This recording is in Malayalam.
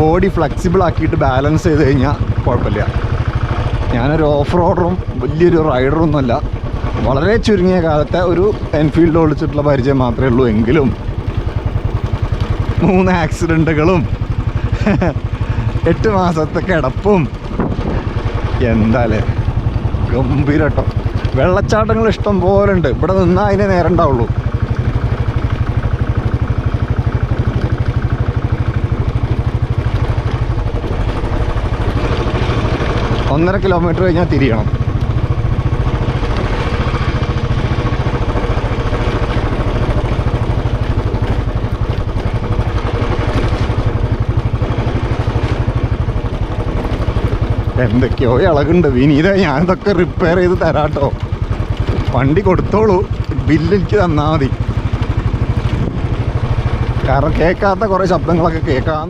ബോഡി ഫ്ലെക്സിബിൾ ആക്കിയിട്ട് ബാലൻസ് ചെയ്ത് കഴിഞ്ഞാൽ കുഴപ്പമില്ല. ഞാനൊരു ഓഫ് റോഡറും വലിയൊരു റൈഡറൊന്നുമല്ല. വളരെ ചുരുങ്ങിയ കാലത്തെ ഒരു എൻഫീൽഡ് ഓടിച്ചിട്ടുള്ള പരിചയം മാത്രമേ ഉള്ളൂ. എങ്കിലും 3 ആക്സിഡൻറ്റുകളും 8 മാസത്തെ കിടപ്പും എന്താല്ലേ ഗംഭീരം കേട്ടോ. വെള്ളച്ചാട്ടങ്ങൾ ഇഷ്ടം പോലെ ഉണ്ട്. ഇവിടെ നിന്നാൽ അതിനെ നേരം ഉണ്ടാവുള്ളൂ. ഒന്നര കിലോമീറ്റർ കഴിഞ്ഞാൽ തിരിയണം. എന്തൊക്കെയോ ഇളകുണ്ട്. വിനീത, ഞാനിതൊക്കെ റിപ്പയർ ചെയ്ത് തരാട്ടോ. വണ്ടി കൊടുത്തോളൂ, ബില്ല് എനിക്ക് തന്നാൽ മതി. കാരണം കേൾക്കാത്ത കുറേ ശബ്ദങ്ങളൊക്കെ കേൾക്കാം.